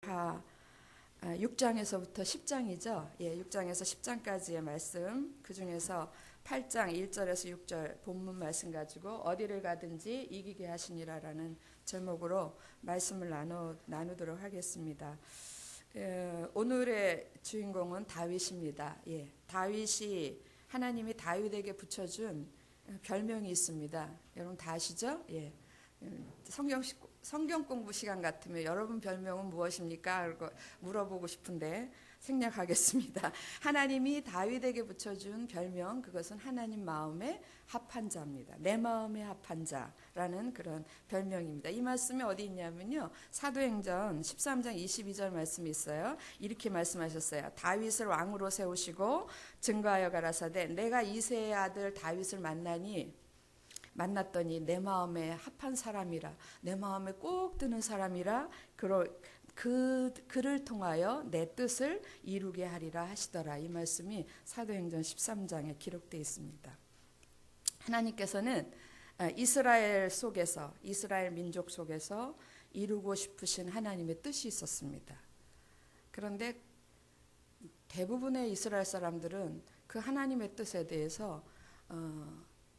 하 6장에서부터 10장이죠. 6장에서 10장까지의 말씀, 그 중에서 8장 1절에서 6절 본문 말씀 가지고 어디를 가든지 이기게 하시니라라는 제목으로 말씀을 나누도록 하겠습니다. 오늘의 주인공은 다윗입니다. 다윗이 하나님이 다윗에게 붙여준 별명이 있습니다. 여러분 다 아시죠? 성경 공부 시간 같으면 여러분 별명은 무엇입니까? 물어보고 싶은데 생략하겠습니다. 하나님이 다윗에게 붙여준 별명, 그것은 하나님 마음에 합한 자입니다. 내 마음에 합한 자라는 그런 별명입니다. 이 말씀이 어디 있냐면요, 사도행전 13장 22절 말씀이 있어요. 이렇게 말씀하셨어요. 다윗을 왕으로 세우시고 증거하여 가라사대 내가 이새의 아들 다윗을 만났더니 내 마음에 합한 사람이라, 내 마음에 꼭 드는 사람이라, 그를 통하여 내 뜻을 이루게 하리라 하시더라. 이 말씀이 사도행전 13장에 기록되어 있습니다. 하나님께서는 이스라엘 속에서, 이스라엘 민족 속에서 이루고 싶으신 하나님의 뜻이 있었습니다. 그런데 대부분의 이스라엘 사람들은 그 하나님의 뜻에 대해서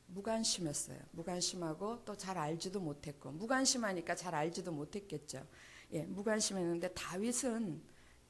무관심했어요. 무관심하고 또 잘 알지도 못했고, 무관심하니까 잘 알지도 못했겠죠. 무관심했는데 다윗은,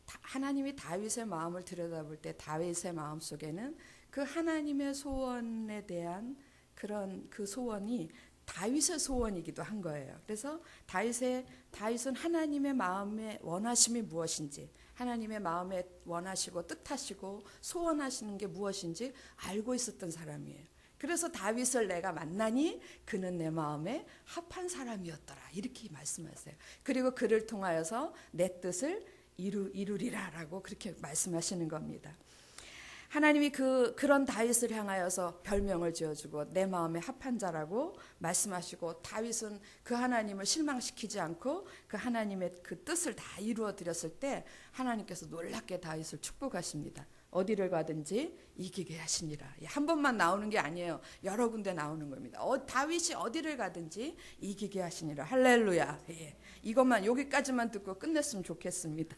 하나님이 다윗의 마음을 들여다볼 때 다윗의 마음 속에는 그 하나님의 소원에 대한 그 소원이 다윗의 소원이기도 한 거예요. 그래서 다윗은 하나님의 마음의 원하심이 무엇인지, 하나님의 마음에 원하시고 뜻하시고 소원하시는 게 무엇인지 알고 있었던 사람이에요. 그래서 다윗을 내가 만나니 그는 내 마음에 합한 사람이었더라, 이렇게 말씀하세요. 그리고 그를 통하여서 내 뜻을 이루리라라고 그렇게 말씀하시는 겁니다. 하나님이 그런 다윗을 향하여서 별명을 지어주고 내 마음에 합한 자라고 말씀하시고, 다윗은 그 하나님을 실망시키지 않고 그 하나님의 그 뜻을 다 이루어 드렸을 때 하나님께서 놀랍게 다윗을 축복하십니다. 어디를 가든지 이기게 하시니라. 한 번만 나오는 게 아니에요. 여러 군데 나오는 겁니다. 다윗이 어디를 가든지 이기게 하시니라. 할렐루야. 이것만, 여기까지만 듣고 끝냈으면 좋겠습니다.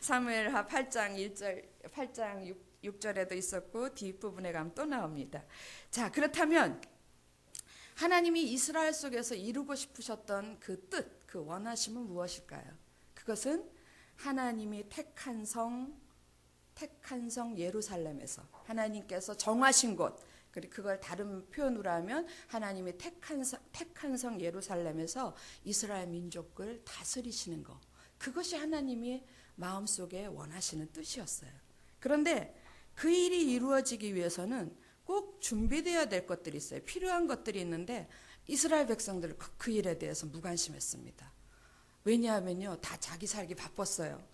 사무엘하 8장 1절, 8장 6절에도 있었고 뒷부분에 가면 또 나옵니다. 자, 그렇다면 하나님이 이스라엘 속에서 이루고 싶으셨던 그 뜻, 그 원하심은 무엇일까요? 그것은 하나님이 택한 성 예루살렘에서, 하나님께서 정하신 곳, 그리고 그걸 다른 표현으로 하면 하나님이 택한 성 예루살렘에서 이스라엘 민족을 다스리시는 것, 그것이 하나님이 마음속에 원하시는 뜻이었어요. 그런데 그 일이 이루어지기 위해서는 꼭 준비되어야 될 것들이 있어요. 필요한 것들이 있는데 이스라엘 백성들은 그 일에 대해서 무관심했습니다. 왜냐하면요, 다 자기 살기 바빴어요.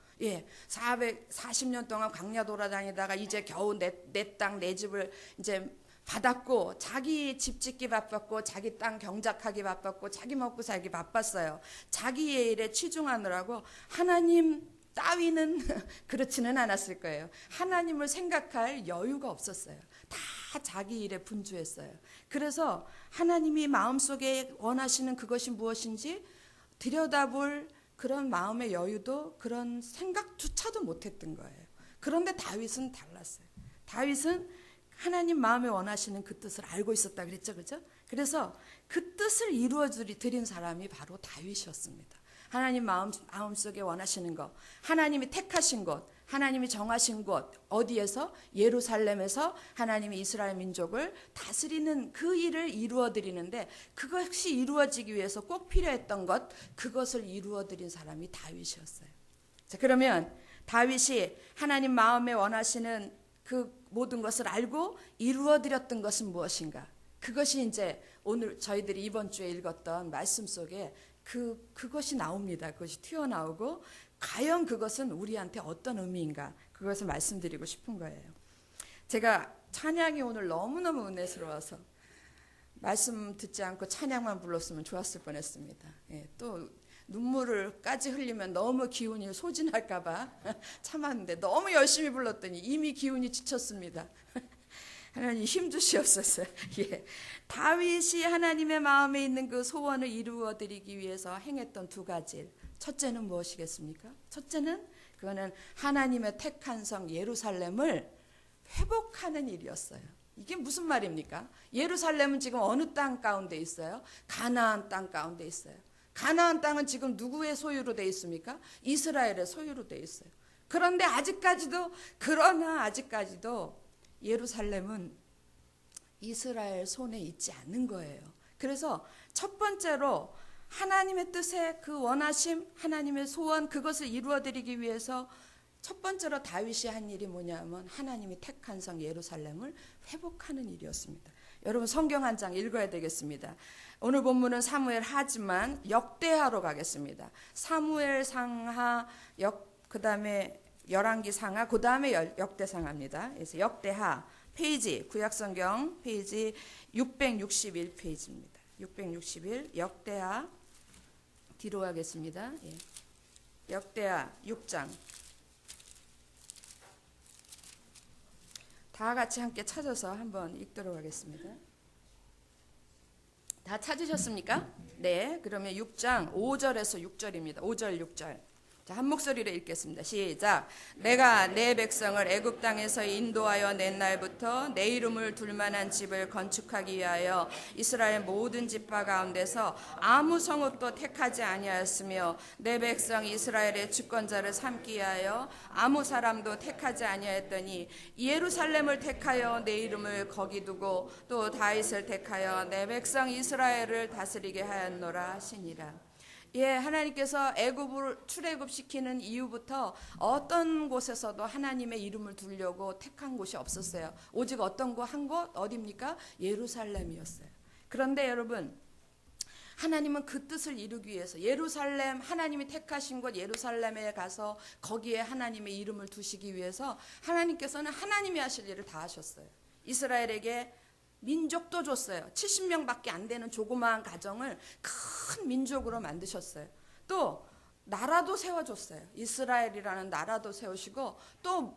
440년 동안 광야 돌아다니다가 이제 겨우 내 땅, 내 집을 이제 받았고, 자기 집 짓기 바빴고, 자기 땅 경작하기 바빴고, 자기 먹고 살기 바빴어요. 자기의 일에 치중하느라고 하나님 따위는 그렇지는 않았을 거예요. 하나님을 생각할 여유가 없었어요. 다 자기 일에 분주했어요. 그래서 하나님이 마음속에 원하시는 그것이 무엇인지 들여다볼 그런 마음의 여유도, 그런 생각조차도 못했던 거예요. 그런데 다윗은 달랐어요. 다윗은 하나님 마음에 원하시는 그 뜻을 알고 있었다 그랬죠, 그죠? 그래서 그 뜻을 이루어 드린 사람이 바로 다윗이었습니다. 하나님 마음속에 원하시는 것, 하나님이 택하신 것, 하나님이 정하신 곳, 어디에서? 예루살렘에서 하나님이 이스라엘 민족을 다스리는 그 일을 이루어 드리는데, 그것이 이루어지기 위해서 꼭 필요했던 것, 그것을 이루어 드린 사람이 다윗이었어요. 자, 그러면 다윗이 하나님 마음에 원하시는 그 모든 것을 알고 이루어 드렸던 것은 무엇인가? 그것이 이제 오늘 저희들이 이번 주에 읽었던 말씀 속에 그것이 나옵니다. 그것이 튀어나오고, 과연 그것은 우리한테 어떤 의미인가, 그것을 말씀드리고 싶은 거예요. 제가 찬양이 오늘 너무너무 은혜스러워서 말씀 듣지 않고 찬양만 불렀으면 좋았을 뻔했습니다. 또 눈물을까지 흘리면 너무 기운이 소진할까 봐 참았는데, 너무 열심히 불렀더니 이미 기운이 지쳤습니다. 하나님 힘 주시옵소서. 다윗이 하나님의 마음에 있는 그 소원을 이루어 드리기 위해서 행했던 두 가지, 첫째는 무엇이겠습니까? 첫째는 그거는 하나님의 택한 성 예루살렘을 회복하는 일이었어요. 이게 무슨 말입니까? 예루살렘은 지금 어느 땅 가운데 있어요? 가나안 땅 가운데 있어요. 가나안 땅은 지금 누구의 소유로 되어 있습니까? 이스라엘의 소유로 되어 있어요. 그런데 아직까지도 예루살렘은 이스라엘 손에 있지 않는 거예요. 그래서 첫 번째로 하나님의 뜻에 그 원하심, 하나님의 소원, 그것을 이루어드리기 위해서 첫 번째로 다윗이 한 일이 뭐냐면 하나님이 택한 성 예루살렘을 회복하는 일이었습니다. 여러분 성경 한 장 읽어야 되겠습니다. 오늘 본문은 사무엘 하지만 역대하로 가겠습니다. 사무엘 상하, 그 다음에 열왕기 상하, 그 다음에 역대상하입니다. 그래서 역대하 페이지, 구약성경 페이지 661페이지입니다. 661 역대하 뒤로 가겠습니다. 예. 역대하 6장 다 같이 함께 찾아서 한번 읽도록 하겠습니다. 다 찾으셨습니까? 네, 그러면 6장 5절에서 6절입니다. 5절 6절. 자, 한 목소리로 읽겠습니다. 시작. 내가 내 백성을 애굽 땅에서 인도하여 낸 날부터 내 이름을 둘 만한 집을 건축하기 위하여 이스라엘 모든 지파 가운데서 아무 성읍도 택하지 아니하였으며 내 백성 이스라엘의 주권자를 삼기 위하여 아무 사람도 택하지 아니하였더니 예루살렘을 택하여 내 이름을 거기 두고 또 다윗을 택하여 내 백성 이스라엘을 다스리게 하였노라 하시니라. 예, 하나님께서 애굽을 출애굽시키는 이후부터 어떤 곳에서도 하나님의 이름을 두려고 택한 곳이 없었어요. 오직 어떤 곳, 한 곳 어디입니까? 예루살렘이었어요. 그런데 여러분, 하나님은 그 뜻을 이루기 위해서 예루살렘, 하나님이 택하신 곳 예루살렘에 가서 거기에 하나님의 이름을 두시기 위해서 하나님께서는 하나님이 하실 일을 다 하셨어요. 이스라엘에게 민족도 줬어요. 70명밖에 안 되는 조그마한 가정을 큰 민족으로 만드셨어요. 또 나라도 세워줬어요. 이스라엘이라는 나라도 세우시고 또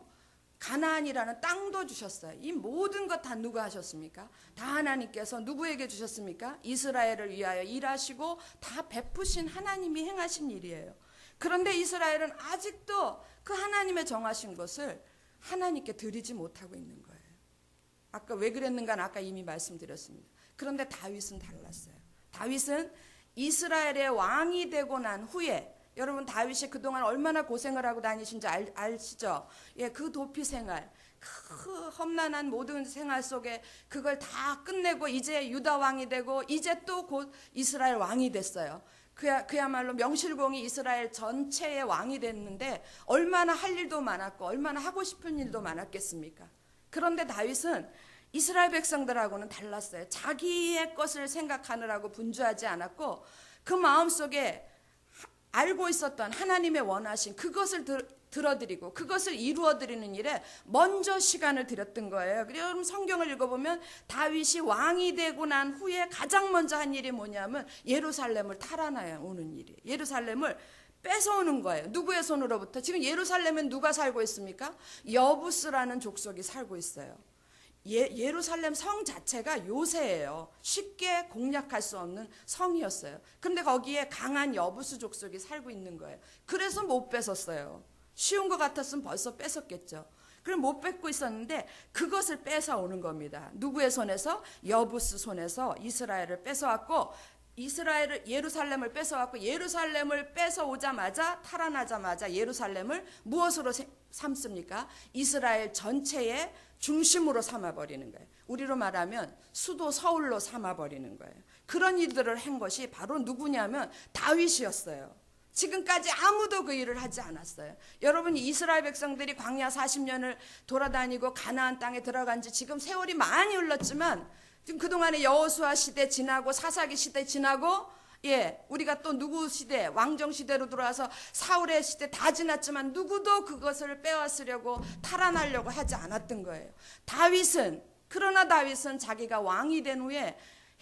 가나안이라는 땅도 주셨어요. 이 모든 것 다 누가 하셨습니까? 다 하나님께서 누구에게 주셨습니까? 이스라엘을 위하여 일하시고 다 베푸신 하나님이 행하신 일이에요. 그런데 이스라엘은 아직도 그 하나님의 정하신 것을 하나님께 드리지 못하고 있는 거예요. 아까 왜 그랬는가는 아까 이미 말씀드렸습니다. 그런데 다윗은 달랐어요. 다윗은 이스라엘의 왕이 되고 난 후에, 여러분 다윗이 그동안 얼마나 고생을 하고 다니신지 아시죠? 예, 그 도피 생활, 그 험난한 모든 생활 속에 그걸 다 끝내고 이제 유다 왕이 되고 이제 또 곧 이스라엘 왕이 됐어요. 그야말로 명실공히 이스라엘 전체의 왕이 됐는데 얼마나 할 일도 많았고 얼마나 하고 싶은 일도 많았겠습니까? 그런데 다윗은 이스라엘 백성들하고는 달랐어요. 자기의 것을 생각하느라고 분주하지 않았고 그 마음속에 알고 있었던 하나님의 원하신 그것을 들어드리고 그것을 이루어드리는 일에 먼저 시간을 들였던 거예요. 그럼 성경을 읽어보면 다윗이 왕이 되고 난 후에 가장 먼저 한 일이 뭐냐면 예루살렘을 탈환하여오는 일이에요. 예루살렘을 뺏어오는 거예요. 누구의 손으로부터? 지금 예루살렘은 누가 살고 있습니까? 여부스라는 족속이 살고 있어요. 예루살렘 성 자체가 요새예요. 쉽게 공략할 수 없는 성이었어요. 그런데 거기에 강한 여부스 족속이 살고 있는 거예요. 그래서 못 뺏었어요. 쉬운 것 같았으면 벌써 뺏었겠죠. 그럼 못 뺏고 있었는데 그것을 뺏어오는 겁니다. 누구의 손에서? 여부스 손에서 이스라엘을 뺏어왔고 예루살렘을 뺏어왔고 예루살렘을 뺏어오자마자 탈환하자마자 예루살렘을 무엇으로 삼습니까? 이스라엘 전체의 중심으로 삼아버리는 거예요. 우리로 말하면 수도 서울로 삼아버리는 거예요. 그런 일들을 한 것이 바로 누구냐면 다윗이었어요. 지금까지 아무도 그 일을 하지 않았어요. 여러분 이스라엘 백성들이 광야 40년을 돌아다니고 가나안 땅에 들어간 지 지금 세월이 많이 흘렀지만 지금 그동안에 여호수아 시대 지나고 사사기 시대 지나고 우리가 또 누구 시대 왕정 시대로 들어와서 사울의 시대 다 지났지만 누구도 그것을 빼앗으려고 탈환하려고 하지 않았던 거예요. 그러나 다윗은 자기가 왕이 된 후에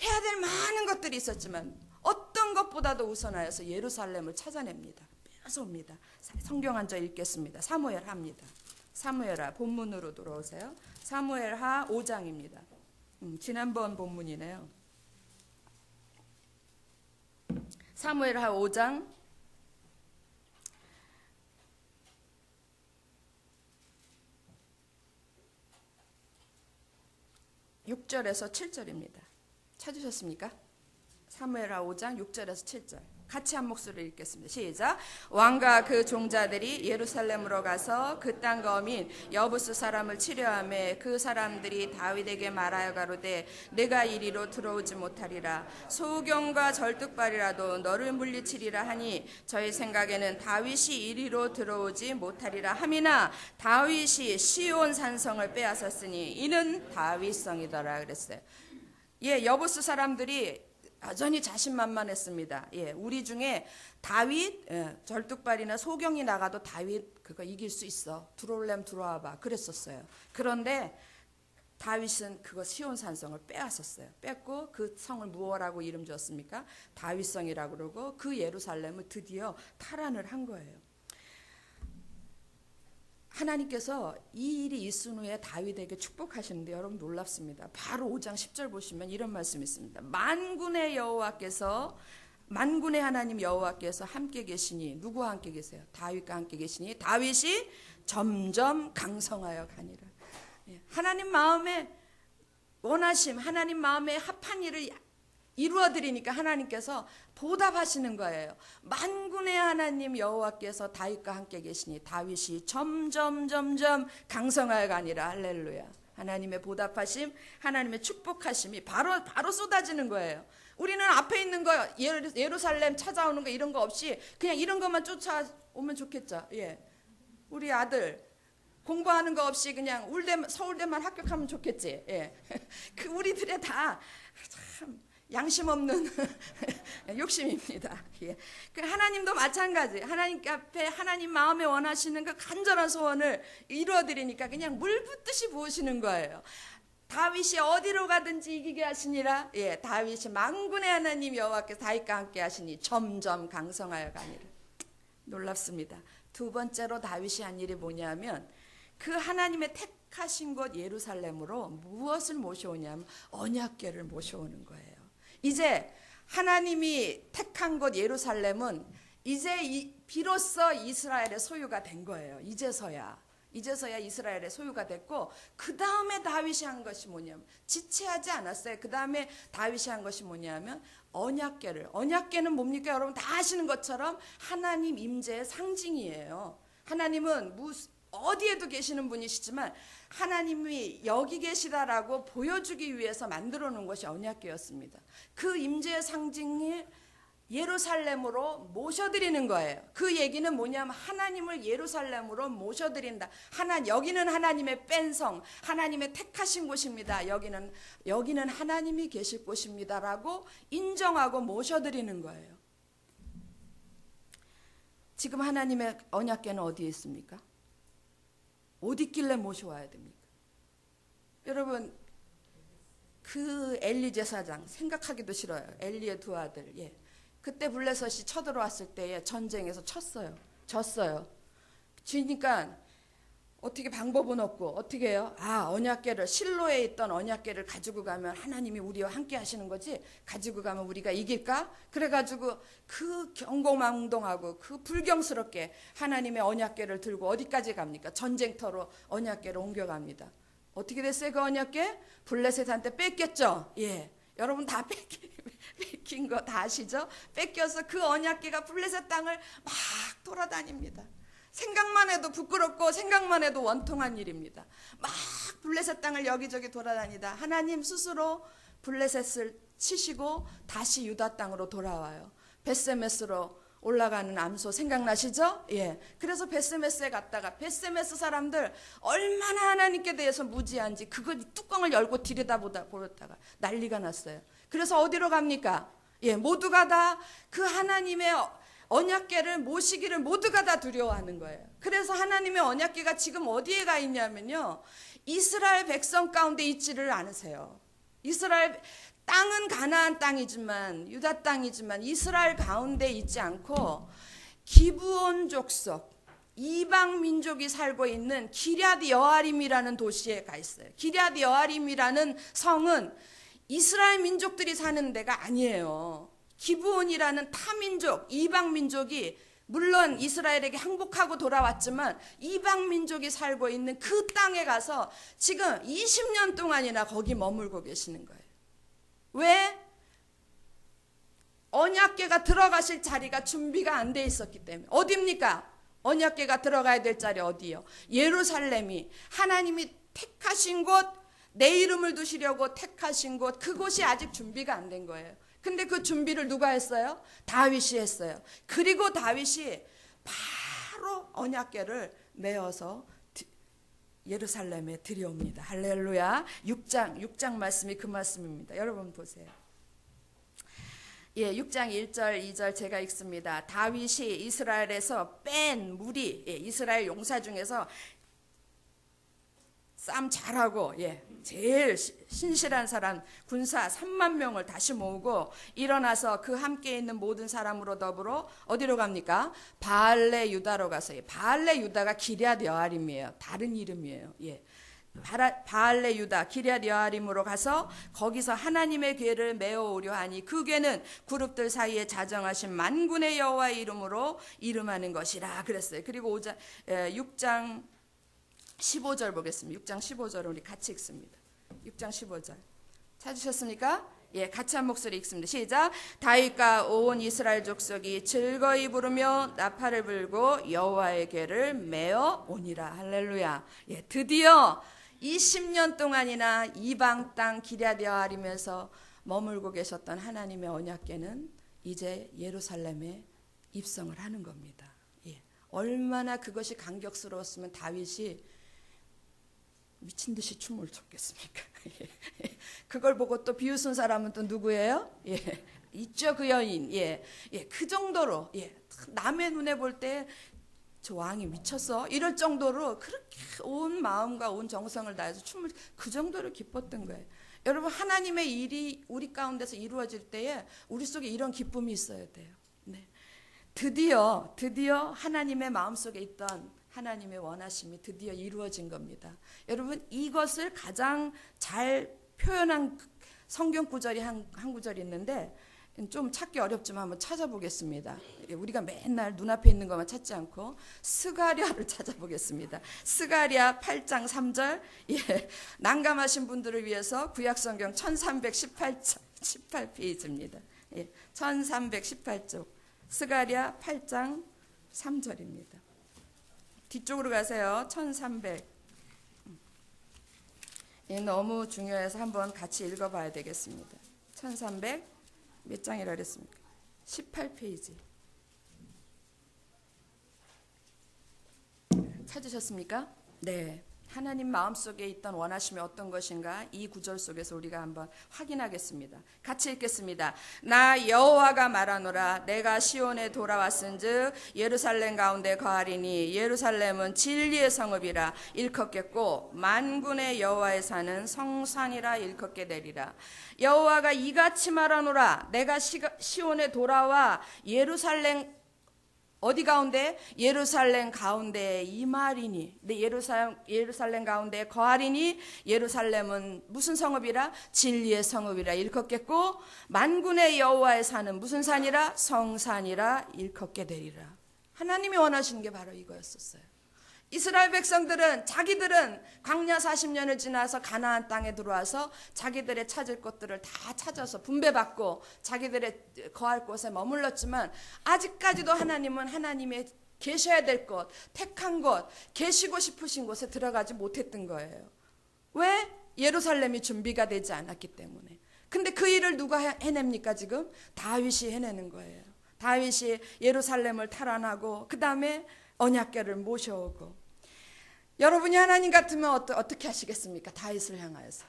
해야 될 많은 것들이 있었지만 어떤 것보다도 우선하여서 예루살렘을 찾아냅니다. 뺏어옵니다. 성경 한 절 읽겠습니다. 사무엘하입니다. 사무엘하 본문으로 돌아오세요. 사무엘하 5장입니다. 지난번 본문이네요. 사무엘하 5장 6절에서 7절입니다. 찾으셨습니까? 사무엘하 5장 6절에서 7절. 같이 한 목소리로 읽겠습니다. 시작. 왕과 그 종자들이 예루살렘으로 가서 그 땅 거민 여부스 사람을 치려하며 그 사람들이 다윗에게 말하여 가로되 내가 이리로 들어오지 못하리라. 소경과 절뚝발이라도 너를 물리치리라 하니 저희 생각에는 다윗이 이리로 들어오지 못하리라 함이나 다윗이 시온 산성을 빼앗았으니 이는 다윗성이더라 그랬어요. 예, 여부스 사람들이 여전히 자신만만했습니다. 예, 우리 중에 다윗, 절뚝발이나 소경이 나가도 다윗 그거 이길 수 있어. 들어올래면 들어와봐. 그랬었어요. 그런데 다윗은 그거 시온 산성을 빼앗았어요. 뺏고 그 성을 무엇라고 이름 지었습니까? 다윗성이라고 그러고 그 예루살렘을 드디어 탈환을 한 거예요. 하나님께서 이 일이 있은 후에 다윗에게 축복하시는데 여러분 놀랍습니다. 바로 5장 10절 보시면 이런 말씀이 있습니다. 만군의 하나님 여호와께서 함께 계시니 누구와 함께 계세요? 다윗과 함께 계시니 다윗이 점점 강성하여 가니라. 하나님 마음에 원하심, 하나님 마음에 합한 일을 이루어드리니까 하나님께서 보답하시는 거예요. 만군의 하나님 여호와께서 다윗과 함께 계시니 다윗이 점점 강성하여 가니라. 할렐루야. 하나님의 보답하심, 하나님의 축복하심이 바로 쏟아지는 거예요. 우리는 앞에 있는 거 예루살렘 찾아오는 거 이런 거 없이 그냥 이런 것만 쫓아오면 좋겠죠. 예. 우리 아들 공부하는 거 없이 그냥 서울대만 합격하면 좋겠지. 예. 그 우리들의 다 참 양심 없는 욕심입니다. 예. 그 하나님도 마찬가지. 하나님 앞에 하나님 마음에 원하시는 그 간절한 소원을 이루어드리니까 그냥 물 붓듯이 부으시는 거예요. 다윗이 어디로 가든지 이기게 하시니라. 예, 다윗이 만군의 하나님 여호와께서 다윗과 함께 하시니 점점 강성하여 가니라. 놀랍습니다. 두 번째로 다윗이 한 일이 뭐냐면 그 하나님의 택하신 곳 예루살렘으로 무엇을 모셔오냐면 언약궤를 모셔오는 거예요. 이제 하나님이 택한 곳 예루살렘은 이제 비로소 이스라엘의 소유가 된 거예요. 이제서야 이스라엘의 소유가 됐고 그 다음에 다윗이 한 것이 뭐냐면 지체하지 않았어요. 그 다음에 다윗이 한 것이 뭐냐면 언약궤는 뭡니까? 여러분 다 아시는 것처럼 하나님 임재의 상징이에요. 하나님은 어디에도 계시는 분이시지만 하나님이 여기 계시다라고 보여주기 위해서 만들어 놓은 것이 언약궤였습니다. 그 임재의 상징이 예루살렘으로 모셔드리는 거예요. 그 얘기는 뭐냐면 하나님을 예루살렘으로 모셔드린다. 여기는 하나님의 뺀성, 하나님의 택하신 곳입니다. 여기는 하나님이 계실 곳입니다라고 인정하고 모셔드리는 거예요. 지금 하나님의 언약궤는 어디에 있습니까? 어디 있길래 모셔와야 됩니까? 여러분 그 엘리 제사장 생각하기도 싫어요. 엘리의 두 아들. 예. 그때 블레셋이 쳐들어왔을 때에 전쟁에서 졌어요. 지니까 어떻게 방법은 없고 어떻게 해요? 언약궤를 실로에 있던 언약궤를 가지고 가면 하나님이 우리와 함께 하시는 거지 가지고 가면 우리가 이길까? 그래가지고 그 경고망동하고 그 불경스럽게 하나님의 언약궤를 들고 어디까지 갑니까? 전쟁터로 언약궤를 옮겨갑니다. 어떻게 됐어요? 그 언약궤? 블레셋한테 뺏겼죠? 예. 여러분 다 뺏긴 거 다 아시죠? 뺏겨서 그 언약궤가 블레셋 땅을 막 돌아다닙니다. 생각만 해도 부끄럽고 생각만 해도 원통한 일입니다. 막 블레셋 땅을 여기저기 돌아다니다 하나님 스스로 블레셋을 치시고 다시 유다 땅으로 돌아와요. 베세메스로 올라가는 암소 생각나시죠? 예. 그래서 베세메스에 갔다가 베세메스 사람들 얼마나 하나님께 대해서 무지한지 그거 뚜껑을 열고 들여다보다가 난리가 났어요. 그래서 어디로 갑니까? 예, 모두가 다 그 하나님의 언약궤를 모시기를 모두가 다 두려워하는 거예요. 그래서 하나님의 언약궤가 지금 어디에 가 있냐면요. 이스라엘 백성 가운데 있지를 않으세요. 이스라엘 땅은 가나안 땅이지만 유다 땅이지만 이스라엘 가운데 있지 않고 기브온 족속 이방 민족이 살고 있는 기럇 여아림이라는 도시에 가 있어요. 기럇 여아림이라는 성은 이스라엘 민족들이 사는 데가 아니에요. 기브온이라는 타민족, 이방 민족이 물론 이스라엘에게 항복하고 돌아왔지만 이방 민족이 살고 있는 그 땅에 가서 지금 20년 동안이나 거기 머물고 계시는 거예요. 왜? 언약궤가 들어가실 자리가 준비가 안 돼 있었기 때문에. 어디입니까? 언약궤가 들어가야 될 자리 어디요? 예루살렘이 하나님이 택하신 곳, 내 이름을 두시려고 택하신 곳, 그곳이 아직 준비가 안 된 거예요. 근데 그 준비를 누가 했어요? 다윗이 했어요. 그리고 다윗이 바로 언약궤를 메어서 예루살렘에 들여옵니다. 할렐루야. 6장 말씀이 그 말씀입니다. 여러분 보세요. 6장 1절 2절 제가 읽습니다. 다윗이 이스라엘에서 뺀 무리, 이스라엘 용사 중에서 싸움 잘하고 제일 신실한 사람 군사 3만 명을 다시 모으고 일어나서 그 함께 있는 모든 사람으로 더불어 어디로 갑니까? 바알레 유다로 가서, 바알레 유다가 기럇 여아림이에요. 다른 이름이에요. 바알레 유다 기럇 여아림으로 가서 거기서 하나님의 궤를 메어오려 하니 그 궤는 그룹들 사이에 자정하신 만군의 여호와의 이름으로 이름하는 것이라 그랬어요. 그리고 6장 15절 보겠습니다. 6장 15절을 우리 같이 읽습니다. 6장 15절 찾으셨습니까? 같이 한 목소리 읽습니다. 시작. 다윗과 온 이스라엘 족속이 즐거이 부르며 나팔을 불고 여호와의 궤를 메어 오니라. 할렐루야. 드디어 20년 동안이나 이방 땅 기럇 여아림에서 머물고 계셨던 하나님의 언약궤는 이제 예루살렘에 입성을 하는 겁니다. 얼마나 그것이 감격스러웠으면 다윗이 미친 듯이 춤을 췄겠습니까? 그걸 보고 또 비웃은 사람은 또 누구예요? 있죠, 그 여인. 그 정도로 남의 눈에 볼 때 저 왕이 미쳤어 이럴 정도로 그렇게 온 마음과 온 정성을 다해서 춤을 그 정도로 기뻤던 거예요. 여러분, 하나님의 일이 우리 가운데서 이루어질 때에 우리 속에 이런 기쁨이 있어야 돼요. 드디어 하나님의 마음속에 있던 하나님의 원하심이 드디어 이루어진 겁니다. 여러분, 이것을 가장 잘 표현한 성경 구절이 한 구절이 있는데 좀 찾기 어렵지만 한번 찾아보겠습니다. 우리가 맨날 눈앞에 있는 것만 찾지 않고 스가랴를 찾아보겠습니다. 스가랴 8장 3절. 난감하신 분들을 위해서 구약성경 1318페이지입니다. 1318쪽 스가랴 8장 3절입니다. 뒤쪽으로 가세요. 1300. 너무 중요해서 한번 같이 읽어봐야 되겠습니다. 1300 몇 장이라 그랬습니까? 18페이지. 찾으셨습니까? 네. 하나님 마음속에 있던 원하심이 어떤 것인가? 이 구절 속에서 우리가 한번 확인하겠습니다. 같이 읽겠습니다. 나 여호와가 말하노라. 내가 시온에 돌아왔은즉 예루살렘 가운데 거하리니 예루살렘은 진리의 성읍이라 일컫겠고 만군의 여호와의 산은 성산이라 일컫게 되리라. 여호와가 이같이 말하노라. 내가 시온에 돌아와 예루살렘 어디 가운데? 예루살렘 가운데 임하리니. 예루살렘 가운데 거하리니 예루살렘은 무슨 성읍이라? 진리의 성읍이라 일컫겠고 만군의 여호와의 산은 무슨 산이라? 성산이라 일컫게 되리라. 하나님이 원하시는 게 바로 이거였었어요. 이스라엘 백성들은 자기들은 광야 40년을 지나서 가나안 땅에 들어와서 자기들의 찾을 것들을 다 찾아서 분배받고 자기들의 거할 곳에 머물렀지만 아직까지도 하나님은 하나님의 계셔야 될 곳, 택한 곳, 계시고 싶으신 곳에 들어가지 못했던 거예요. 왜? 예루살렘이 준비가 되지 않았기 때문에. 근데 그 일을 누가 해냅니까 지금? 다윗이 해내는 거예요. 다윗이 예루살렘을 탈환하고 그 다음에 언약궤를 모셔오고. 여러분이 하나님 같으면 어떻게 하시겠습니까? 다윗을 향하여서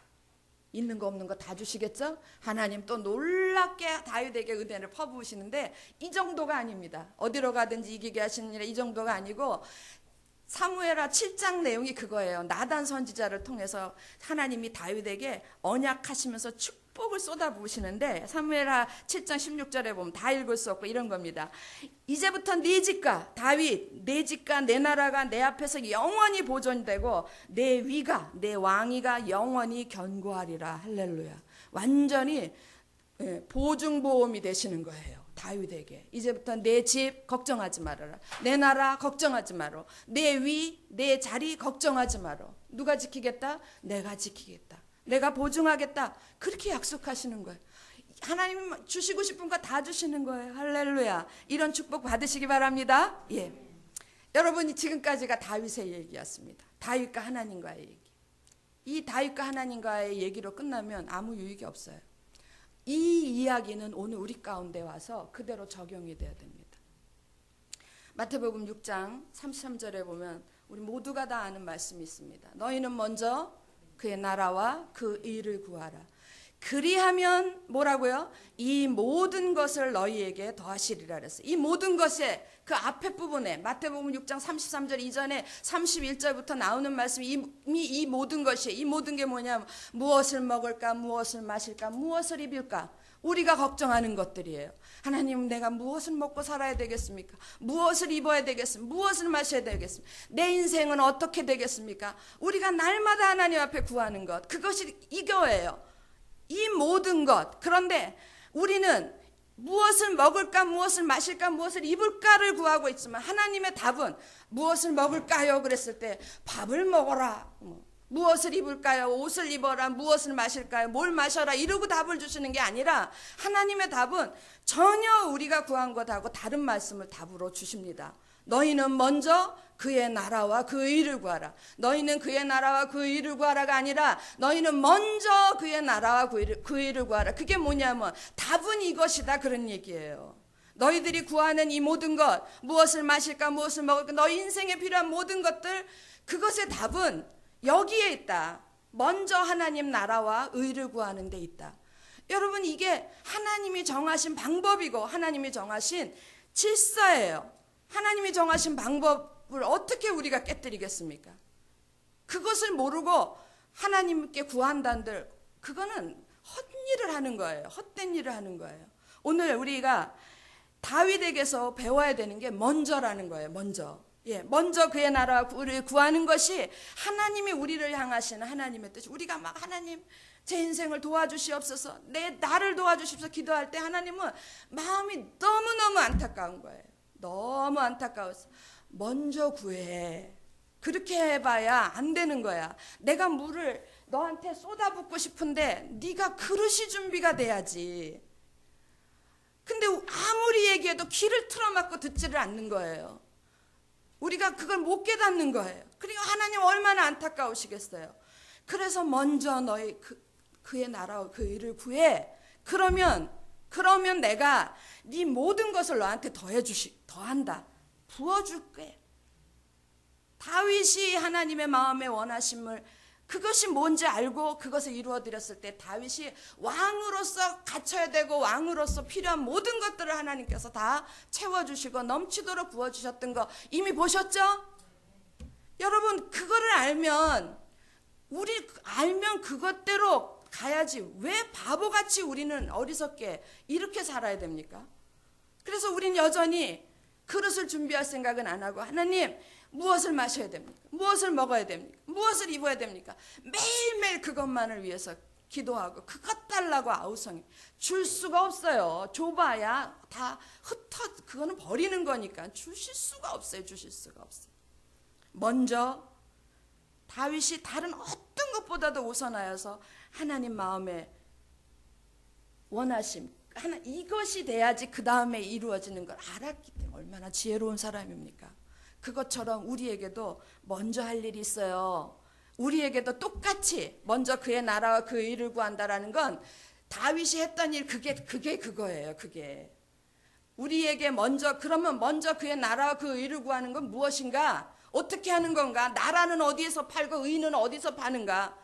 있는 거 없는 거 다 주시겠죠? 하나님 또 놀랍게 다윗에게 은혜를 퍼부으시는데 이 정도가 아닙니다. 어디로 가든지 이기게 하시는 일에 이 정도가 아니고 사무엘하 7장 내용이 그거예요. 나단 선지자를 통해서 하나님이 다윗에게 언약하시면서 축복을 쏟아부으시는데 사무엘하 7장 16절에 보면 다 읽을 수 없고 이런 겁니다. 이제부터 네 집과 다윗, 네 집과 내 나라가 내 앞에서 영원히 보존되고 내 위가, 내 왕위가 영원히 견고하리라. 할렐루야. 완전히 보증보험이 되시는 거예요. 다윗에게 이제부터 내 집 걱정하지 말아라. 내 나라 걱정하지 마라. 내 위, 내 자리 걱정하지 마라. 누가 지키겠다? 내가 지키겠다. 내가 보증하겠다. 그렇게 약속하시는 거예요. 하나님 주시고 싶은 거 다 주시는 거예요. 할렐루야. 이런 축복 받으시기 바랍니다. 예. 여러분이 지금까지가 다윗의 얘기였습니다. 다윗과 하나님과의 얘기. 이 다윗과 하나님과의 얘기로 끝나면 아무 유익이 없어요. 이 이야기는 오늘 우리 가운데 와서 그대로 적용이 돼야 됩니다. 마태복음 6장 33절에 보면 우리 모두가 다 아는 말씀이 있습니다. 너희는 먼저 그의 나라와 그 의를 구하라. 그리하면 뭐라고요? 이 모든 것을 너희에게 더하시리라 그랬어요. 이 모든 것에 그 앞에 부분에 마태복음 6장 33절 이전에 31절부터 나오는 말씀이 이미 이 모든 것이, 이 모든 게 뭐냐면 무엇을 먹을까, 무엇을 마실까, 무엇을 입을까, 우리가 걱정하는 것들이에요. 하나님, 내가 무엇을 먹고 살아야 되겠습니까? 무엇을 입어야 되겠습니까? 무엇을 마셔야 되겠습니까? 내 인생은 어떻게 되겠습니까? 우리가 날마다 하나님 앞에 구하는 것, 그것이 이거예요. 이 모든 것. 그런데 우리는 무엇을 먹을까, 무엇을 마실까, 무엇을 입을까를 구하고 있지만 하나님의 답은 무엇을 먹을까요? 그랬을 때 밥을 먹어라. 무엇을 입을까요? 옷을 입어라. 무엇을 마실까요? 뭘 마셔라. 이러고 답을 주시는 게 아니라 하나님의 답은 전혀 우리가 구한 것하고 다른 말씀을 답으로 주십니다. 너희는 먼저 그의 나라와 그 의를 구하라. 너희는 그의 나라와 그 의를 구하라가 아니라 너희는 먼저 그의 나라와 그 의를 구하라. 그게 뭐냐면 답은 이것이다, 그런 얘기예요. 너희들이 구하는 이 모든 것, 무엇을 마실까, 무엇을 먹을까, 너희 인생에 필요한 모든 것들, 그것의 답은 여기에 있다. 먼저 하나님 나라와 의를 구하는 데 있다. 여러분, 이게 하나님이 정하신 방법이고 하나님이 정하신 질서예요. 하나님이 정하신 방법을 어떻게 우리가 깨뜨리겠습니까? 그것을 모르고 하나님께 구한다는들, 그거는 헛일을 하는 거예요. 헛된 일을 하는 거예요. 오늘 우리가 다윗에게서 배워야 되는 게 먼저라는 거예요. 먼저. 예, 먼저 그의 나라와 우리를 구하는 것이 하나님이 우리를 향하시는 하나님의 뜻이. 우리가 막 하나님 제 인생을 도와주시옵소서, 나를 도와주십시오 기도할 때 하나님은 마음이 너무너무 안타까운 거예요. 너무 안타까워서 먼저 구해. 그렇게 해봐야 안 되는 거야. 내가 물을 너한테 쏟아붓고 싶은데 네가 그릇이 준비가 돼야지. 근데 아무리 얘기해도 귀를 틀어막고 듣지를 않는 거예요. 우리가 그걸 못 깨닫는 거예요. 그러니까 하나님 얼마나 안타까우시겠어요. 그래서 먼저 너희 그의 나라와 그 일을 구해. 그러면 내가 네 모든 것을 너한테 더한다. 부어줄게. 다윗이 하나님의 마음에 원하심을, 그것이 뭔지 알고 그것을 이루어드렸을 때 다윗이 왕으로서 갖춰야 되고 왕으로서 필요한 모든 것들을 하나님께서 다 채워주시고 넘치도록 부어주셨던 거 이미 보셨죠? 여러분, 그거를 알면 그것대로 가야지. 왜 바보같이 우리는 어리석게 이렇게 살아야 됩니까? 그래서 우린 여전히 그릇을 준비할 생각은 안 하고, 하나님 무엇을 마셔야 됩니까? 무엇을 먹어야 됩니까? 무엇을 입어야 됩니까? 매일매일 그것만을 위해서 기도하고 그것 달라고 아우성이 줄 수가 없어요. 줘봐야 다 그거는 버리는 거니까 주실 수가 없어요. 먼저 다윗이 다른 어떤 것보다도 우선하여서 하나님 마음의 원하심, 이것이 돼야지 그 다음에 이루어지는 걸 알았기 때문에 얼마나 지혜로운 사람입니까? 그것처럼 우리에게도 먼저 할 일이 있어요. 우리에게도 똑같이 먼저 그의 나라와 그 의를 구한다라는 건 다윗이 했던 일, 그게 그거예요. 그게 우리에게 그러면 먼저 그의 나라와 그 의를 구하는 건 무엇인가? 어떻게 하는 건가? 나라는 어디에서 팔고 의는 어디서 파는가?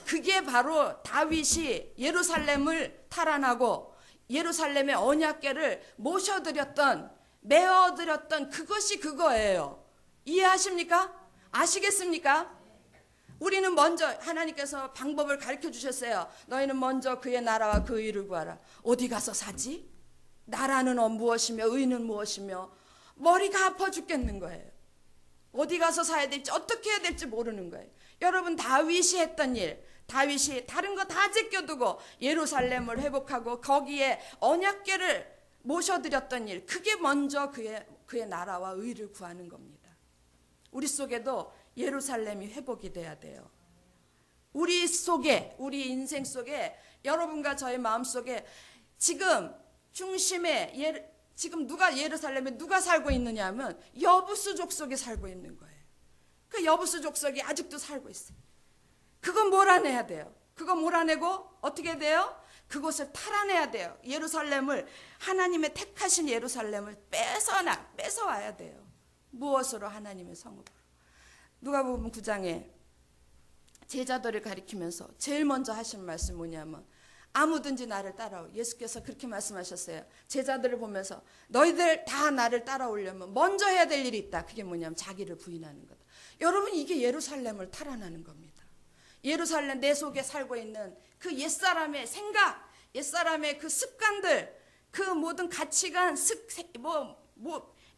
그게 바로 다윗이 예루살렘을 탈환하고 예루살렘의 언약궤를 메어드렸던 그것이 그거예요. 이해하십니까? 아시겠습니까? 우리는 먼저 하나님께서 방법을 가르쳐 주셨어요. 너희는 먼저 그의 나라와 그 의를 구하라. 어디 가서 사지? 나라는 무엇이며 의는 무엇이며 머리가 아파 죽겠는 거예요. 어디 가서 사야 될지 어떻게 해야 될지 모르는 거예요. 여러분, 다윗이 했던 일, 다윗이 다른 거 다 제껴두고 예루살렘을 회복하고 거기에 언약궤를 모셔드렸던 일, 그게 먼저 그의 나라와 의를 구하는 겁니다. 우리 속에도 예루살렘이 회복이 돼야 돼요. 우리 속에, 우리 인생 속에, 여러분과 저의 마음 속에 지금 중심에 지금 누가 예루살렘에 누가 살고 있느냐 하면 여부수 족속이 살고 있는 거예요. 그 여부수 족속이 아직도 살고 있어요. 그건 몰아내야 돼요. 그거 몰아내고 어떻게 돼요? 그곳을 탈환해야 돼요. 예루살렘을, 하나님의 택하신 예루살렘을 뺏어와야 돼요. 무엇으로? 하나님의 성읍으로. 누가복음 9장에 제자들을 가리키면서 제일 먼저 하신 말씀 뭐냐면 아무든지 나를 따라오. 예수께서 그렇게 말씀하셨어요. 제자들을 보면서 너희들 다 나를 따라오려면 먼저 해야 될 일이 있다. 그게 뭐냐면 자기를 부인하는 거다. 여러분, 이게 예루살렘을 탈환하는 겁니다. 예루살렘 내 속에 살고 있는 그 옛사람의 생각, 옛사람의 그 습관들, 그 모든 가치관,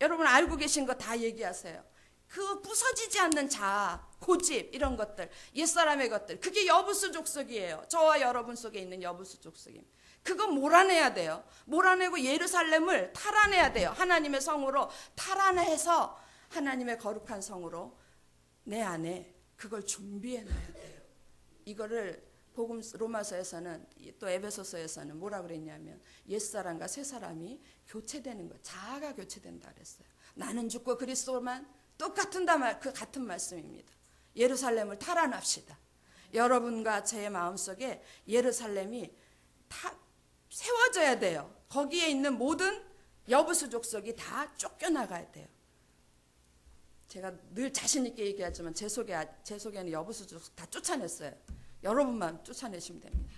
여러분 알고 계신 거 다 얘기하세요. 그 부서지지 않는 자아, 고집, 이런 것들, 옛사람의 것들, 그게 여부수 족속이에요. 저와 여러분 속에 있는 여부수 족속입니다. 그거 몰아내야 돼요. 몰아내고 예루살렘을 탈환해야 돼요. 하나님의 성으로 탈환해서 하나님의 거룩한 성으로 내 안에 그걸 준비해 놔야 돼요. 이거를 복음 로마서에서는, 또 에베소서에서는 뭐라 그랬냐면 옛사람과 새사람이 교체되는 거, 자아가 교체된다 그랬어요. 나는 죽고 그리스도만, 똑같은 그 같은 말씀입니다. 예루살렘을 탈환합시다. 여러분과 제 마음속에 예루살렘이 다 세워져야 돼요. 거기에 있는 모든 여부수 족속이 다 쫓겨나가야 돼요. 제가 늘 자신 있게 얘기하지만 제 속에는 여부수 족속 다 쫓아냈어요. 여러분만 쫓아내시면 됩니다.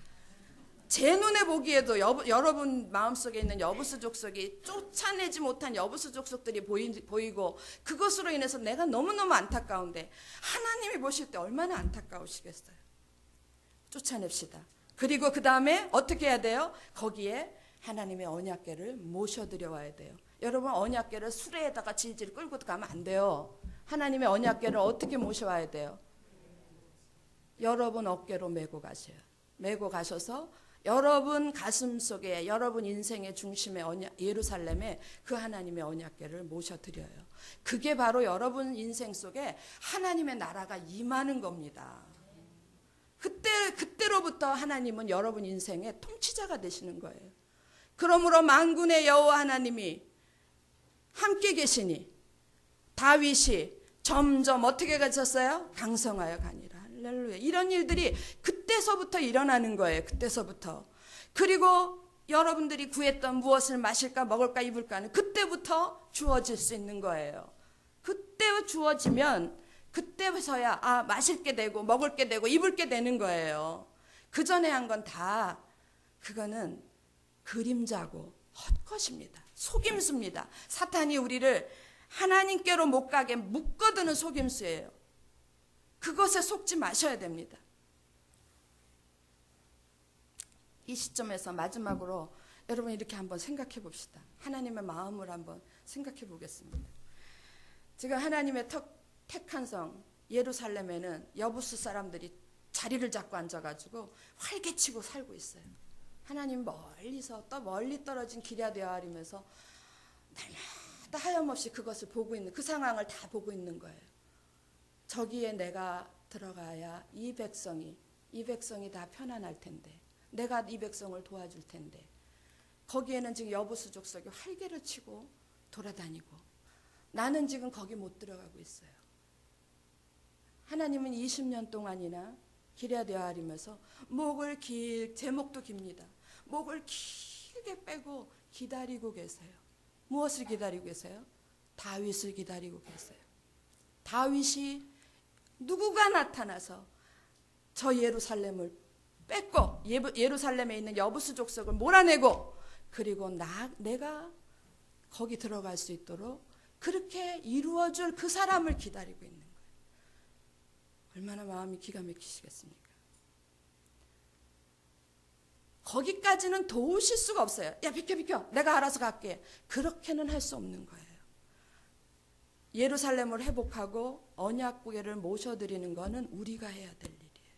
제 눈에 보기에도 여러분 마음속에 있는 여부수 족속이, 쫓아내지 못한 여부수 족속들이 보이고, 그것으로 인해서 내가 너무너무 안타까운데 하나님이 보실 때 얼마나 안타까우시겠어요. 쫓아냅시다. 그리고 그 다음에 어떻게 해야 돼요? 거기에 하나님의 언약궤를 모셔드려 와야 돼요. 여러분, 언약궤를 수레에다가 질질 끌고 가면 안 돼요. 하나님의 언약궤를 어떻게 모셔와야 돼요? 여러분 어깨로 메고 가세요. 메고 가셔서 여러분 가슴 속에, 여러분 인생의 중심에 예루살렘에 그 하나님의 언약궤를 모셔드려요. 그게 바로 여러분 인생 속에 하나님의 나라가 임하는 겁니다. 그때로부터 하나님은 여러분 인생의 통치자가 되시는 거예요. 그러므로 만군의 여호와 하나님이 함께 계시니 다윗이 점점 어떻게 가셨어요? 강성하여 가니라. 할렐루야. 이런 일들이 그때서부터 일어나는 거예요. 그때서부터. 그리고 여러분들이 구했던 무엇을 마실까 먹을까 입을까는 그때부터 주어질 수 있는 거예요. 그때 주어지면 그때서야 마실 게 되고 먹을 게 되고 입을 게 되는 거예요. 그 전에 한 건 다 그거는 그림자고 헛것입니다. 속임수입니다. 사탄이 우리를 하나님께로 못 가게 묶어두는 속임수예요. 그것에 속지 마셔야 됩니다. 이 시점에서 마지막으로 여러분 이렇게 한번 생각해 봅시다. 하나님의 마음을 한번 생각해 보겠습니다. 지금 하나님의 택한 성 예루살렘에는 여부수 사람들이 자리를 잡고 앉아가지고 활개치고 살고 있어요. 하나님 멀리 떨어진 기럇 여아림에서 날마다 하염없이 그것을 보고 있는, 그 상황을 다 보고 있는 거예요. 저기에 내가 들어가야 이 백성이 다 편안할 텐데, 내가 이 백성을 도와줄 텐데, 거기에는 지금 여부수 족속이 활개를 치고 돌아다니고 나는 지금 거기 못 들어가고 있어요. 하나님은 20년 동안이나 기럇 여아림에서 제목도 깁니다. 목을 길게 빼고 기다리고 계세요. 무엇을 기다리고 계세요? 다윗을 기다리고 계세요. 다윗이 누구가 나타나서 저 예루살렘을 뺏고 예루살렘에 있는 여부수 족속을 몰아내고, 그리고 내가 거기 들어갈 수 있도록 그렇게 이루어줄 그 사람을 기다리고 있는 거예요. 얼마나 마음이 기가 막히시겠습니까? 거기까지는 도우실 수가 없어요. 야, 비켜 내가 알아서 갈게. 그렇게는 할 수 없는 거예요. 예루살렘을 회복하고 언약궤를 모셔드리는 거는 우리가 해야 될 일이에요.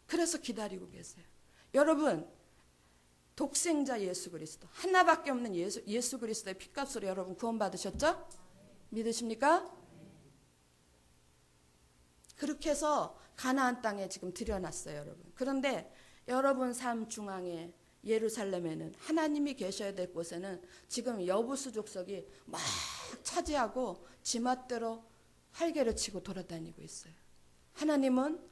그래서 기다리고 계세요. 여러분, 독생자 예수 그리스도, 하나밖에 없는 예수 그리스도의 핏값으로 여러분 구원받으셨죠? 믿으십니까? 그렇게 해서 가나안 땅에 지금 들여놨어요, 여러분. 그런데 여러분 삶 중앙에 예루살렘에는 하나님이 계셔야 될 곳에는 지금 여부수 족속이 막 차지하고 지멋대로 활개를 치고 돌아다니고 있어요. 하나님은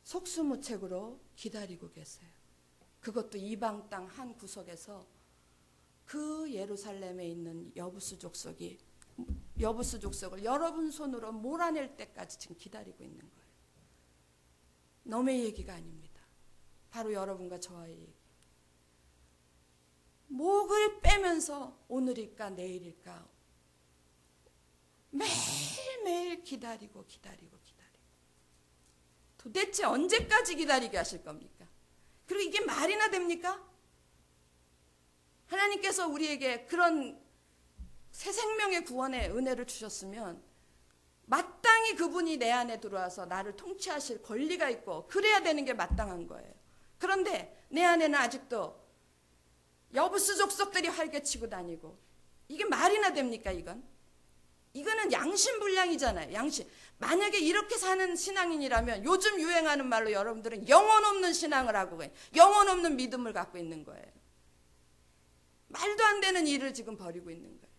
속수무책으로 기다리고 계세요. 그것도 이방 땅 한 구석에서 그 예루살렘에 있는 여부수 족속을 여러분 손으로 몰아낼 때까지 지금 기다리고 있는 거예요. 남의 얘기가 아닙니다. 바로 여러분과 저와의 얘기. 목을 빼면서 오늘일까 내일일까 매일매일 기다리고 도대체 언제까지 기다리게 하실 겁니까? 그리고 이게 말이나 됩니까? 하나님께서 우리에게 그런 새 생명의 구원의 은혜를 주셨으면 마땅히 그분이 내 안에 들어와서 나를 통치하실 권리가 있고 그래야 되는 게 마땅한 거예요. 그런데 내 안에는 아직도 여부수 족속들이 활개치고 다니고 이게 말이나 됩니까? 이거는 양심불량이잖아요. 양심. 만약에 이렇게 사는 신앙인이라면 요즘 유행하는 말로 여러분들은 영혼 없는 신앙을 하고 영혼 없는 믿음을 갖고 있는 거예요. 말도 안 되는 일을 지금 벌이고 있는 거예요.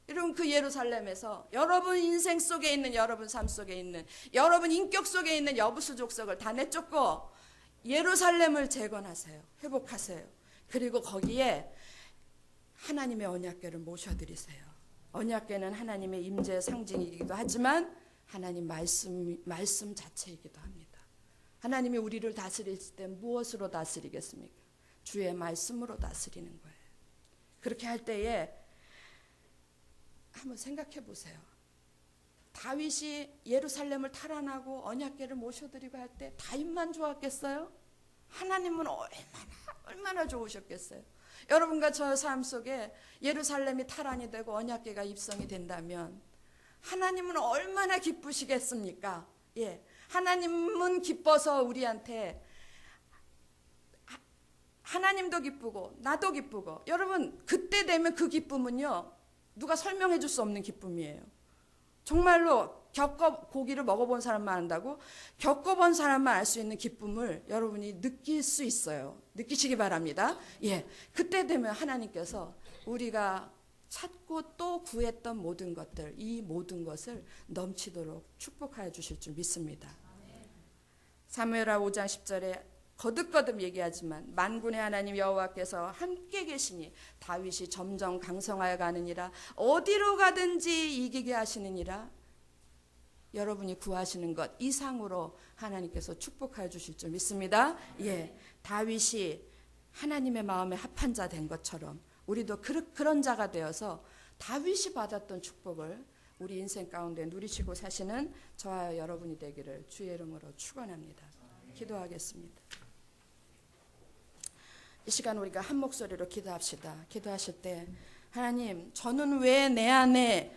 여러분 그 예루살렘에서 여러분 인생 속에 있는 여러분 삶 속에 있는 여러분 인격 속에 있는 여부수 족속을 다 내쫓고 예루살렘을 재건하세요. 회복하세요. 그리고 거기에 하나님의 언약궤를 모셔드리세요. 언약궤는 하나님의 임재의 상징이기도 하지만 하나님 말씀 자체이기도 합니다. 하나님이 우리를 다스릴 때 무엇으로 다스리겠습니까? 주의 말씀으로 다스리는 거예요. 그렇게 할 때에 한번 생각해 보세요. 다윗이 예루살렘을 탈환하고 언약궤를 모셔드리고 할 때 다윗만 좋았겠어요? 하나님은 얼마나 좋으셨겠어요? 여러분과 저 삶 속에 예루살렘이 탈환이 되고 언약궤가 입성이 된다면 하나님은 얼마나 기쁘시겠습니까? 예, 하나님은 기뻐서 우리한테 하나님도 기쁘고 나도 기쁘고 여러분 그때 되면 그 기쁨은요 누가 설명해 줄 수 없는 기쁨이에요. 정말로 고기를 먹어본 사람만 안다고 겪어본 사람만 알 수 있는 기쁨을 여러분이 느낄 수 있어요. 느끼시기 바랍니다. 예, 그때 되면 하나님께서 우리가 찾고 또 구했던 모든 것들, 이 모든 것을 넘치도록 축복하여 주실 줄 믿습니다. 사무엘하 5장 10절에 거듭거듭 얘기하지만 만군의 하나님 여호와께서 함께 계시니 다윗이 점점 강성하여 가느니라. 어디로 가든지 이기게 하시느니라. 여러분이 구하시는 것 이상으로 하나님께서 축복하여 주실 줄 믿습니다. 예, 다윗이 하나님의 마음에 합한 자 된 것처럼 우리도 그런 자가 되어서 다윗이 받았던 축복을 우리 인생 가운데 누리시고 사시는 저와 여러분이 되기를 주의 이름으로 축원합니다. 기도하겠습니다. 이 시간 우리가 한 목소리로 기도합시다. 기도하실 때 하나님, 저는 왜 내 안에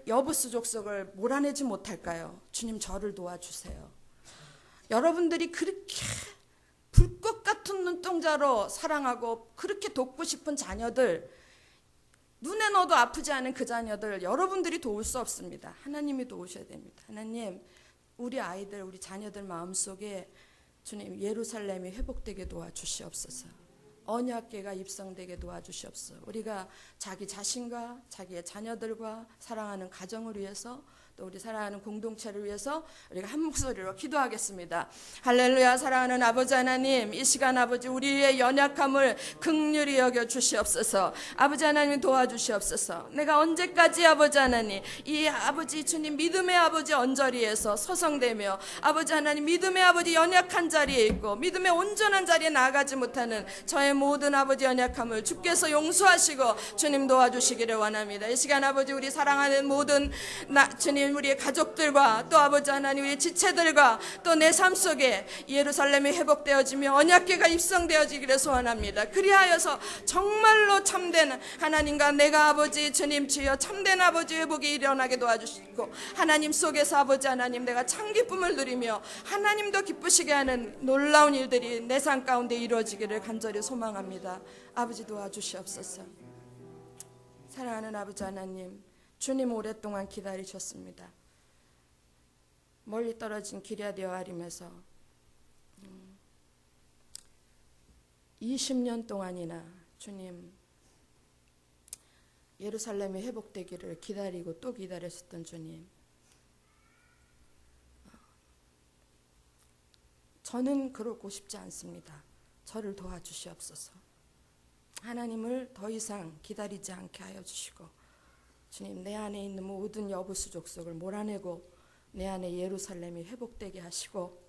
여부수 족속을 몰아내지 못할까요? 주님, 저를 도와주세요. 여러분들이 그렇게 불꽃 같은 눈동자로 사랑하고 그렇게 돕고 싶은 자녀들, 눈에 넣어도 아프지 않은 그 자녀들 여러분들이 도울 수 없습니다. 하나님이 도우셔야 됩니다. 하나님, 우리 아이들, 우리 자녀들 마음속에 주님 예루살렘이 회복되게 도와주시옵소서. 언약궤가 입성되게 도와주시옵소서. 우리가 자기 자신과 자기의 자녀들과 사랑하는 가정을 위해서 또 우리 사랑하는 공동체를 위해서 우리가 한 목소리로 기도하겠습니다. 할렐루야. 사랑하는 아버지 하나님, 이 시간 아버지 우리의 연약함을 긍휼히 여겨 주시옵소서. 아버지 하나님 도와주시옵소서. 내가 언제까지 아버지 하나님 이 아버지 주님 믿음의 아버지 언저리에서 서성대며 아버지 하나님 믿음의 아버지 연약한 자리에 있고 믿음의 온전한 자리에 나아가지 못하는 저의 모든 아버지 연약함을 주께서 용서하시고 주님 도와주시기를 원합니다. 이 시간 아버지 우리 사랑하는 모든 주님 하나님 우리의 가족들과 또 아버지 하나님 우리의 지체들과 또 내 삶 속에 예루살렘이 회복되어지며 언약궤가 입성되어지기를 소원합니다. 그리하여서 정말로 참된 하나님과 내가 아버지 주님 주여 참된 아버지 회복이 일어나게 도와주시고 하나님 속에서 아버지 하나님 내가 참 기쁨을 누리며 하나님도 기쁘시게 하는 놀라운 일들이 내 삶 가운데 이루어지기를 간절히 소망합니다. 아버지 도와주시옵소서. 사랑하는 아버지 하나님, 주님 오랫동안 기다리셨습니다. 멀리 떨어진 기럇 여아림에서 20년 동안이나 주님 예루살렘이 회복되기를 기다리고 또 기다렸었던 주님, 저는 그러고 싶지 않습니다. 저를 도와주시옵소서. 하나님을 더 이상 기다리지 않게 하여 주시고 주님 내 안에 있는 모든 여부수 족속을 몰아내고 내 안에 예루살렘이 회복되게 하시고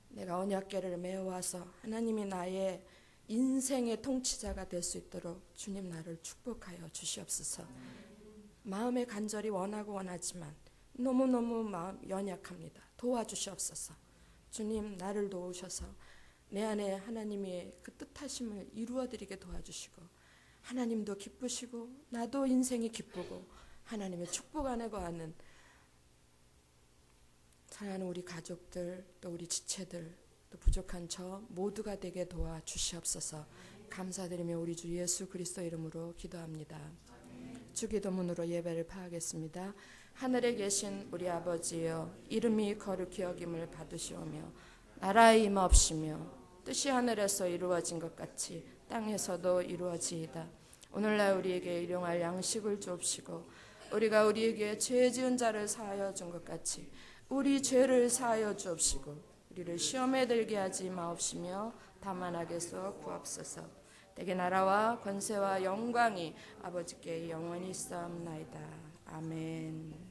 내가 언약궤를 메어와서 하나님이 나의 인생의 통치자가 될 수 있도록 주님 나를 축복하여 주시옵소서. 마음에 간절히 원하고 원하지만 너무너무 마음 연약합니다. 도와주시옵소서. 주님 나를 도우셔서 내 안에 하나님의 그 뜻하심을 이루어드리게 도와주시고 하나님도 기쁘시고 나도 인생이 기쁘고 하나님의 축복 안에 거하는 사랑하는 우리 가족들 또 우리 지체들 또 부족한 저 모두가 되게 도와주시옵소서. 감사드리며 우리 주 예수 그리스도 이름으로 기도합니다. 주기도문으로 예배를 파하겠습니다. 하늘에 계신 우리 아버지여, 이름이 거룩히 여김을 받으시오며 나라의 임하옵시며 뜻이 하늘에서 이루어진 것 같이 땅에서도 이루어지이다. 오늘날 우리에게 일용할 양식을 주옵시고 우리가 우리에게 죄 지은 자를 사하여 준 것 같이 우리 죄를 사하여 주옵시고 우리를 시험에 들게 하지 마옵시며 다만 악에서 구하옵소서. 내게 나라와 권세와 영광이 아버지께 영원히 있사옵나이다. 아멘.